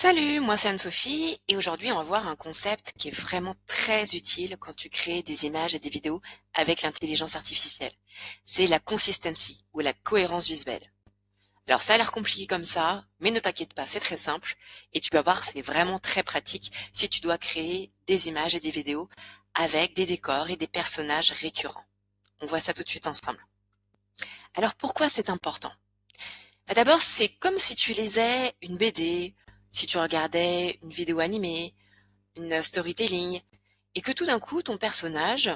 Salut, moi c'est Anne-Sophie et aujourd'hui on va voir un concept qui est vraiment très utile quand tu crées des images et des vidéos avec l'intelligence artificielle. C'est la consistency ou la cohérence visuelle. Alors ça a l'air compliqué comme ça, mais ne t'inquiète pas, c'est très simple et tu vas voir, c'est vraiment très pratique si tu dois créer des images et des vidéos avec des décors et des personnages récurrents. On voit ça tout de suite ensemble. Alors pourquoi c'est important? D'abord, c'est comme si tu lisais une BD, si tu regardais une vidéo animée, une storytelling, et que tout d'un coup, ton personnage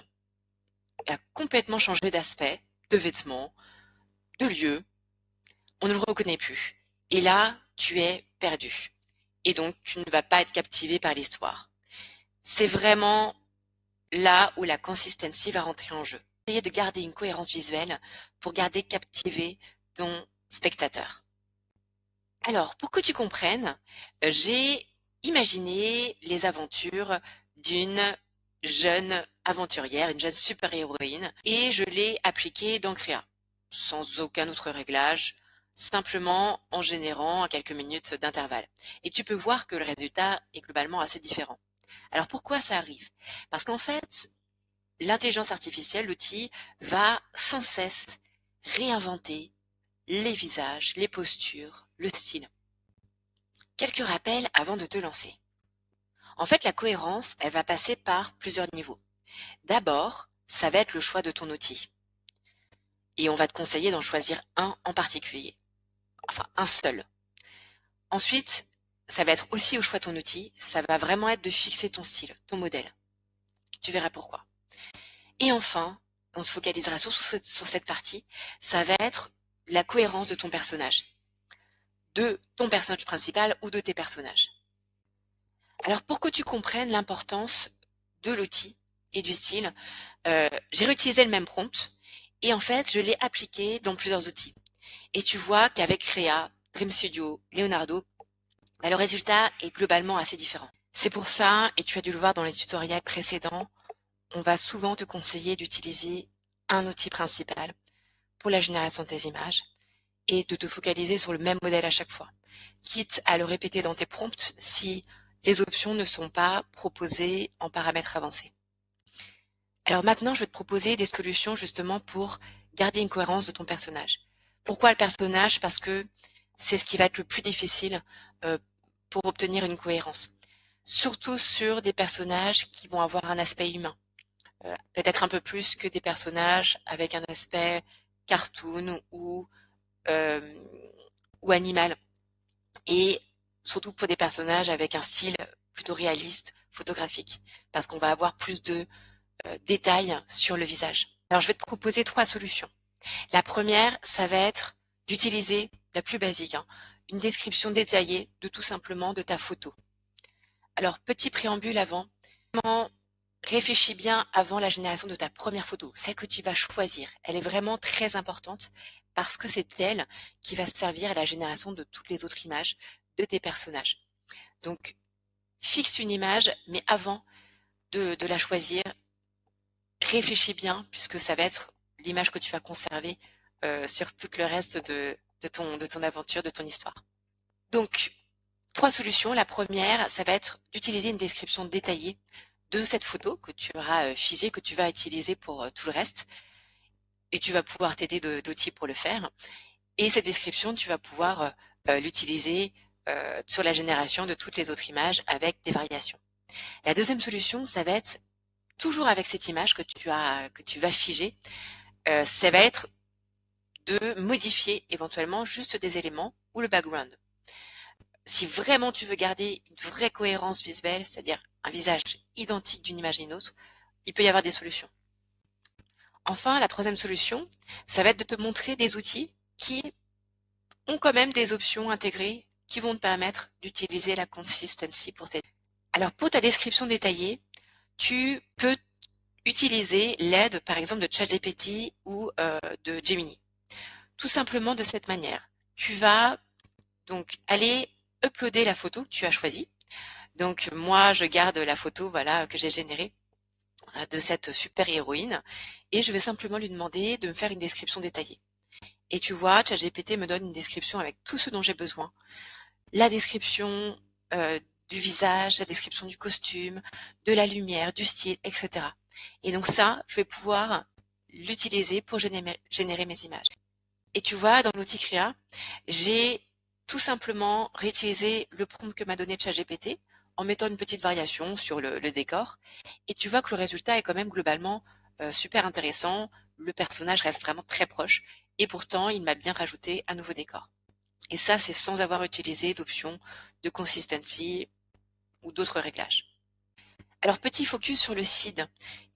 a complètement changé d'aspect, de vêtements, de lieu, on ne le reconnaît plus. Et là, tu es perdu. Et donc, tu ne vas pas être captivé par l'histoire. C'est vraiment là où la consistency va rentrer en jeu. Essayer de garder une cohérence visuelle pour garder captivé ton spectateur. Alors, pour que tu comprennes, j'ai imaginé les aventures d'une jeune aventurière, une jeune super-héroïne, et je l'ai appliquée dans Créa, sans aucun autre réglage, simplement en générant à quelques minutes d'intervalle. Et tu peux voir que le résultat est globalement assez différent. Alors pourquoi ça arrive? Parce qu'en fait, l'intelligence artificielle, l'outil, va sans cesse réinventer les visages, les postures, le style. Quelques rappels avant de te lancer. En fait, la cohérence, elle va passer par plusieurs niveaux. D'abord, ça va être le choix de ton outil. Et on va te conseiller d'en choisir un en particulier. Enfin, un seul. Ensuite, ça va être aussi au choix de ton outil. Ça va vraiment être de fixer ton style, ton modèle. Tu verras pourquoi. Et enfin, on se focalisera sur cette partie. Ça va être la cohérence de ton personnage. De ton personnage principal ou de tes personnages. Alors pour que tu comprennes l'importance de l'outil et du style, j'ai réutilisé le même prompt et en fait je l'ai appliqué dans plusieurs outils. Et tu vois qu'avec Créa, Dream Studio, Leonardo, le résultat est globalement assez différent. C'est pour ça, et tu as dû le voir dans les tutoriels précédents, on va souvent te conseiller d'utiliser un outil principal pour la génération de tes images et de te focaliser sur le même modèle à chaque fois, quitte à le répéter dans tes prompts si les options ne sont pas proposées en paramètres avancés. Alors maintenant, je vais te proposer des solutions justement pour garder une cohérence de ton personnage. Pourquoi le personnage? Parce que c'est ce qui va être le plus difficile euh, pour obtenir une cohérence. Surtout sur des personnages qui vont avoir un aspect humain. Peut-être un peu plus que des personnages avec un aspect cartoon euh, ou animal. Et surtout pour des personnages avec un style plutôt réaliste, photographique. Parce qu'on va avoir plus de détails sur le visage. Alors je vais te proposer trois solutions. La première, ça va être d'utiliser la plus basique, hein, une description détaillée de tout simplement de ta photo. Alors petit préambule avant, vraiment réfléchis bien avant la génération de ta première photo, celle que tu vas choisir. Elle est vraiment très importante parce que c'est elle qui va servir à la génération de toutes les autres images de tes personnages. Donc fixe une image, mais avant de la choisir, réfléchis bien, puisque ça va être l'image que tu vas conserver sur tout le reste de ton aventure, de ton histoire. Donc, trois solutions. La première, ça va être d'utiliser une description détaillée de cette photo que tu auras figée, que tu vas utiliser pour tout le reste. Et tu vas pouvoir t'aider d'outils pour le faire. Et cette description, tu vas pouvoir l'utiliser sur la génération de toutes les autres images avec des variations. La deuxième solution, ça va être toujours avec cette image que tu vas figer, ça va être de modifier éventuellement juste des éléments ou le background. Si vraiment tu veux garder une vraie cohérence visuelle, c'est-à-dire un visage identique d'une image à une autre, il peut y avoir des solutions. Enfin, la troisième solution, ça va être de te montrer des outils qui ont quand même des options intégrées qui vont te permettre d'utiliser la consistency pour t'aider. Alors pour ta description détaillée, tu peux utiliser l'aide par exemple de ChatGPT ou de Gemini. Tout simplement de cette manière. Tu vas donc aller uploader la photo que tu as choisie. Donc moi je garde la photo voilà que j'ai générée de cette super héroïne et je vais simplement lui demander de me faire une description détaillée. Et tu vois, ChatGPT me donne une description avec tout ce dont j'ai besoin. La description euh, du visage, la description du costume, de la lumière, du style, etc. Et donc ça, je vais pouvoir l'utiliser pour générer mes images. Et tu vois, dans l'outil Créa, j'ai tout simplement réutilisé le prompt que m'a donné ChatGPT en mettant une petite variation sur le décor. Et tu vois que le résultat est quand même globalement super intéressant. Le personnage reste vraiment très proche. Et pourtant, il m'a bien rajouté un nouveau décor. Et ça, c'est sans avoir utilisé d'options de consistency ou d'autres réglages. Alors, petit focus sur le seed.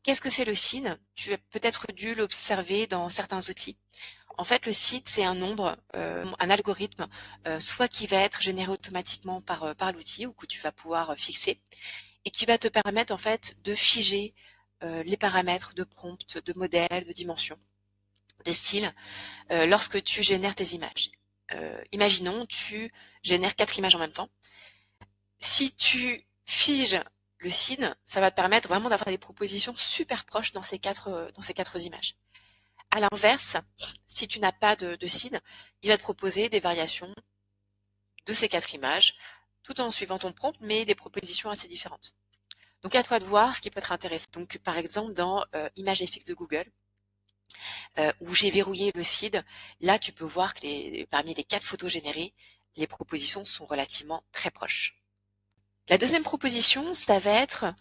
Qu'est-ce que c'est le seed? Tu as peut-être dû l'observer dans certains outils. En fait, le seed, c'est un nombre, un algorithme, soit qui va être généré automatiquement par l'outil ou que tu vas pouvoir fixer et qui va te permettre en fait de figer les paramètres de prompt, de modèle, de dimension, de style lorsque tu génères tes images. Imaginons, tu génères 4 images en même temps. Si tu figes le seed, ça va te permettre vraiment d'avoir des propositions super proches dans ces quatre images. À l'inverse, si tu n'as pas de seed, il va te proposer des variations de ces 4 images, tout en suivant ton prompt, mais des propositions assez différentes. Donc à toi de voir ce qui peut être intéressant. Donc par exemple dans ImageFX de Google, où j'ai verrouillé le seed, là tu peux voir que parmi les 4 photos générées, les propositions sont relativement très proches. La deuxième proposition, ça va être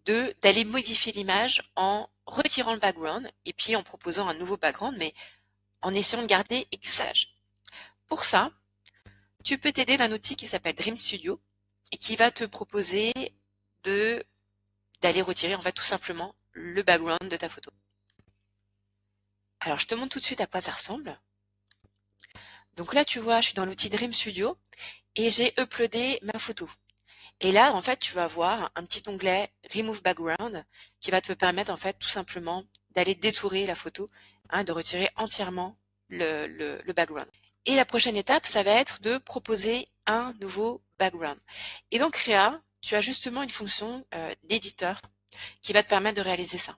d'aller modifier l'image en retirant le background et puis en proposant un nouveau background, mais en essayant de garder Exage. Pour ça, tu peux t'aider d'un outil qui s'appelle Dream Studio et qui va te proposer d'aller retirer en fait tout simplement le background de ta photo. Alors je te montre tout de suite à quoi ça ressemble. Donc là tu vois, je suis dans l'outil Dream Studio et j'ai uploadé ma photo. Et là en fait tu vas voir un petit onglet Remove Background qui va te permettre en fait tout simplement d'aller détourer la photo, de retirer entièrement le background. Et la prochaine étape, ça va être de proposer un nouveau background. Et dans Créa, tu as justement une fonction d'éditeur qui va te permettre de réaliser ça.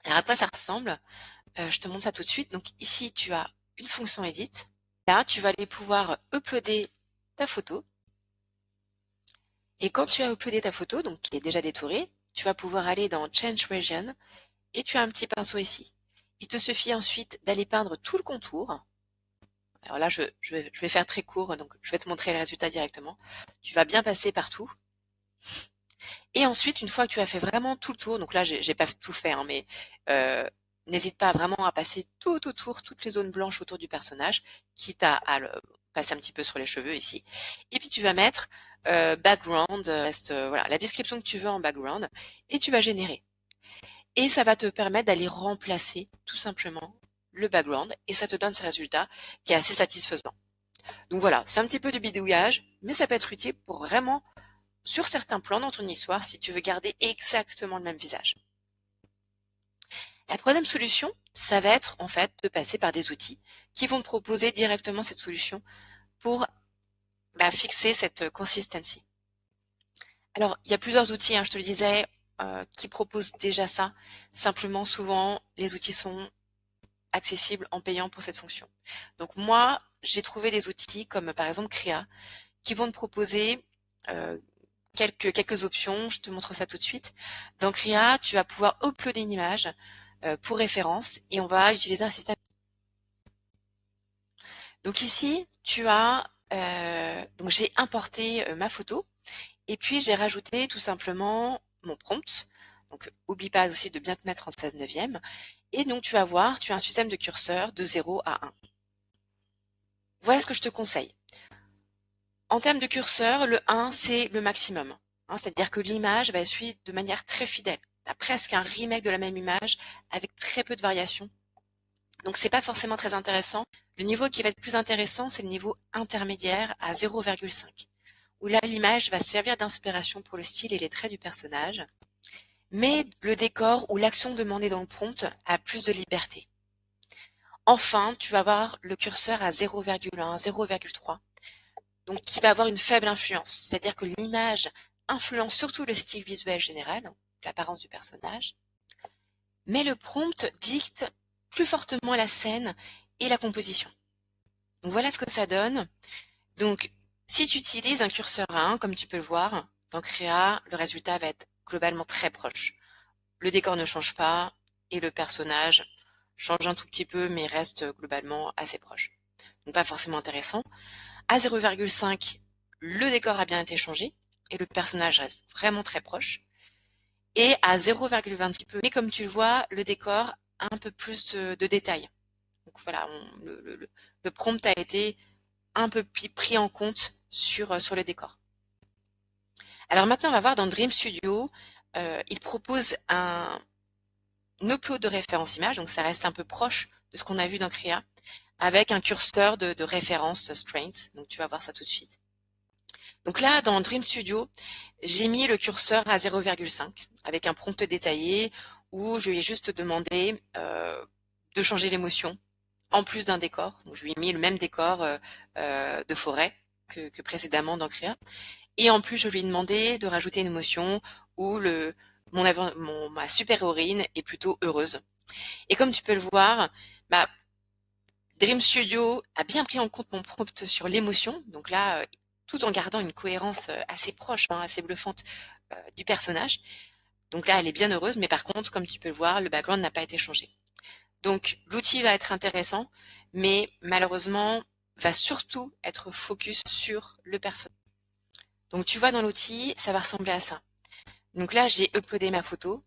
Alors à quoi ça ressemble? Je te montre ça tout de suite. Donc ici, tu as une fonction Edit. Là, tu vas aller pouvoir uploader ta photo. Et quand tu as uploadé ta photo, donc qui est déjà détourée, tu vas pouvoir aller dans Change Region et tu as un petit pinceau ici. Il te suffit ensuite d'aller peindre tout le contour. Alors là, je vais faire très court, donc je vais te montrer le résultat directement. Tu vas bien passer partout. Et ensuite, une fois que tu as fait vraiment tout le tour, donc là, j'ai pas tout fait, mais n'hésite pas vraiment à passer tout autour, toutes les zones blanches autour du personnage, quitte à le passer un petit peu sur les cheveux ici. Et puis tu vas mettre background, voilà, la description que tu veux en background, et tu vas générer. Et ça va te permettre d'aller remplacer tout simplement le background, et ça te donne ce résultat qui est assez satisfaisant. Donc voilà, c'est un petit peu de bidouillage, mais ça peut être utile pour vraiment, sur certains plans dans ton histoire, si tu veux garder exactement le même visage. La troisième solution, ça va être en fait de passer par des outils qui vont te proposer directement cette solution pour fixer cette consistency. Alors, il y a plusieurs outils, je te le disais, qui proposent déjà ça. Simplement, souvent, les outils sont accessibles en payant pour cette fonction. Donc moi, j'ai trouvé des outils comme par exemple Créa qui vont te proposer quelques options. Je te montre ça tout de suite. Dans Créa, tu vas pouvoir uploader une image pour référence et on va utiliser un système. Donc ici, tu as donc j'ai importé ma photo et puis j'ai rajouté tout simplement mon prompt. Donc oublie pas aussi de bien te mettre en 16/9. Et donc tu vas voir, tu as un système de curseur de 0 à 1. Voilà ce que je te conseille. En termes de curseur, le 1, c'est le maximum. C'est-à-dire que l'image va être suivie de manière très fidèle. Tu as presque un remake de la même image avec très peu de variations. Donc c'est pas forcément très intéressant. Le niveau qui va être plus intéressant, c'est le niveau intermédiaire à 0,5, où là l'image va servir d'inspiration pour le style et les traits du personnage, mais le décor ou l'action demandée dans le prompt a plus de liberté. Enfin, tu vas avoir le curseur à 0,1, 0,3, donc qui va avoir une faible influence, c'est-à-dire que l'image influence surtout le style visuel général, l'apparence du personnage, mais le prompt dicte plus fortement la scène et la composition. Donc voilà ce que ça donne. Donc Si tu utilises un curseur à 1, comme tu peux le voir, dans Créa, le résultat va être globalement très proche. Le décor ne change pas et le personnage change un tout petit peu mais reste globalement assez proche. Donc pas forcément intéressant. À 0,5, le décor a bien été changé et le personnage reste vraiment très proche. Et à 0,26 peu, mais comme tu le vois, le décor a un peu plus de détails. Donc voilà, le prompt a été un peu pris en compte sur le décor. Alors maintenant, on va voir dans Dream Studio, il propose un upload de référence image, donc ça reste un peu proche de ce qu'on a vu dans Créa, avec un curseur de référence strength. Donc tu vas voir ça tout de suite. Donc là, dans Dream Studio, j'ai mis le curseur à 0,5 avec un prompt détaillé où je lui ai juste demandé de changer l'émotion en plus d'un décor. Donc je lui ai mis le même décor de forêt que précédemment dans Créa. Et en plus, je lui ai demandé de rajouter une émotion où ma super-héroïne est plutôt heureuse. Et comme tu peux le voir, bah, Dream Studio a bien pris en compte mon prompt sur l'émotion. Donc là, tout en gardant une cohérence assez proche, hein, assez bluffante du personnage. Donc là, elle est bien heureuse, mais par contre, comme tu peux le voir, le background n'a pas été changé. Donc l'outil va être intéressant, mais malheureusement, va surtout être focus sur le personnage. Donc tu vois dans l'outil, ça va ressembler à ça. Donc là, j'ai uploadé ma photo.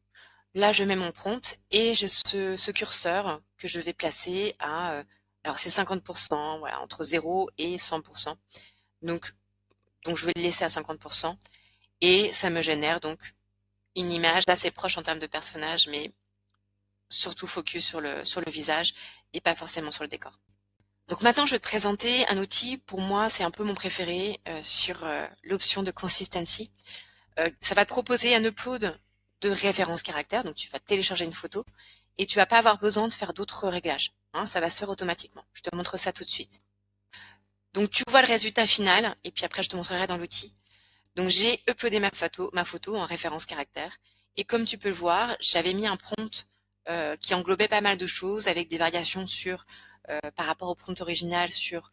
Là, je mets mon prompt et j'ai ce curseur que je vais placer à, alors c'est 50%, voilà, entre 0 et 100%. Donc, je vais le laisser à 50% et ça me génère donc une image assez proche en termes de personnage, mais surtout focus sur le visage et pas forcément sur le décor. Donc maintenant, je vais te présenter un outil, pour moi, c'est un peu mon préféré sur l'option de consistency. Ça va te proposer un upload de référence caractère, donc tu vas télécharger une photo et tu vas pas avoir besoin de faire d'autres réglages, hein, ça va se faire automatiquement. Je te montre ça tout de suite. Donc tu vois le résultat final et puis après je te montrerai dans l'outil. Donc j'ai uploadé ma photo en référence caractère et comme tu peux le voir, j'avais mis un prompt qui englobait pas mal de choses avec des variations sur par rapport au prompt original sur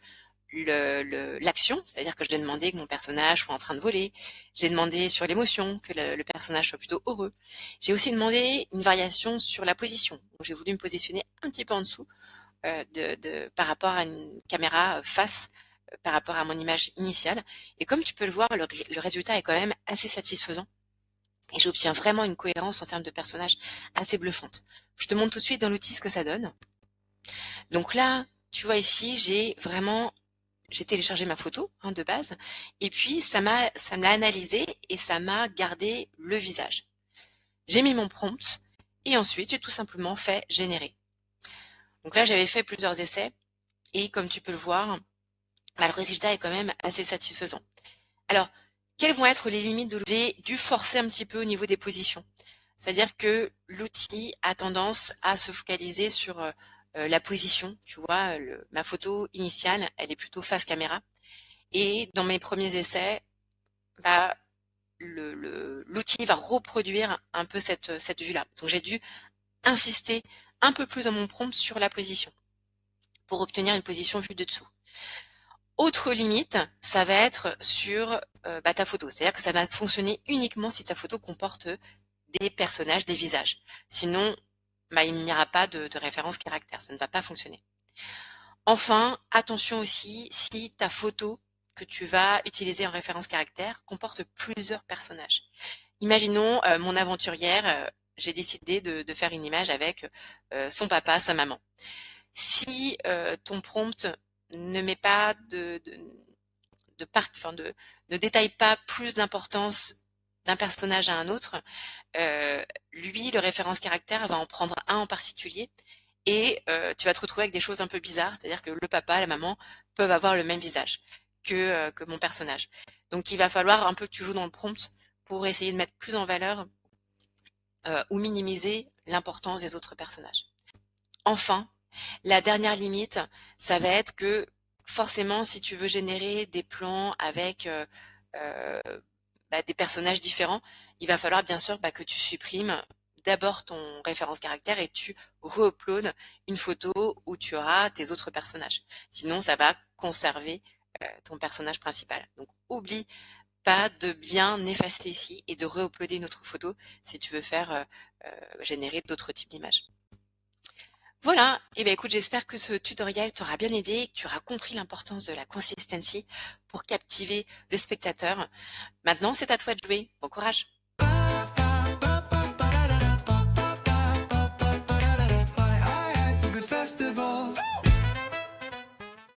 l'action, c'est-à-dire que je lui ai demandé que mon personnage soit en train de voler. J'ai demandé sur l'émotion, que le personnage soit plutôt heureux. J'ai aussi demandé une variation sur la position. Donc, j'ai voulu me positionner un petit peu en dessous par rapport à une caméra face par rapport à mon image initiale. Et comme tu peux le voir, le résultat est quand même assez satisfaisant. Et j'obtiens vraiment une cohérence en termes de personnage assez bluffante. Je te montre tout de suite dans l'outil ce que ça donne. Donc là, tu vois ici, j'ai téléchargé ma photo hein, de base et puis ça me l'a analysé et ça m'a gardé le visage. J'ai mis mon prompt et ensuite j'ai tout simplement fait générer. Donc là j'avais fait plusieurs essais et comme tu peux le voir, bah, le résultat est quand même assez satisfaisant. Alors, quelles vont être les limites de l'outil? J'ai dû forcer un petit peu au niveau des positions. C'est-à-dire que l'outil a tendance à se focaliser sur la position. Tu vois, ma photo initiale, elle est plutôt face caméra. Et dans mes premiers essais, bah, l'outil va reproduire un peu cette vue-là. Donc j'ai dû insister un peu plus dans mon prompt sur la position pour obtenir une position vue de dessous. Autre limite, ça va être sur ta photo. C'est-à-dire que ça va fonctionner uniquement si ta photo comporte des personnages, des visages. Sinon, bah, il n'y aura pas de référence caractère. Ça ne va pas fonctionner. Enfin, attention aussi si ta photo que tu vas utiliser en référence caractère comporte plusieurs personnages. Imaginons mon aventurière, j'ai décidé de faire une image avec son papa, sa maman. Si ton prompt ne met pas ne détaille pas plus d'importance d'un personnage à un autre, lui, le référence caractère va en prendre un en particulier et tu vas te retrouver avec des choses un peu bizarres, c'est-à-dire que le papa, la maman peuvent avoir le même visage que mon personnage. Donc il va falloir un peu que tu joues dans le prompt pour essayer de mettre plus en valeur ou minimiser l'importance des autres personnages. Enfin, la dernière limite, ça va être que forcément, si tu veux générer des plans avec euh, des personnages différents, il va falloir bien sûr que tu supprimes d'abord ton référence caractère et tu re-uploads une photo où tu auras tes autres personnages. Sinon, ça va conserver ton personnage principal. Donc oublie pas de bien effacer ici et de re-uploader une autre photo si tu veux faire générer d'autres types d'images. Voilà, et bien écoute, j'espère que ce tutoriel t'aura bien aidé et que tu auras compris l'importance de la consistency pour captiver le spectateur. Maintenant, c'est à toi de jouer. Bon courage!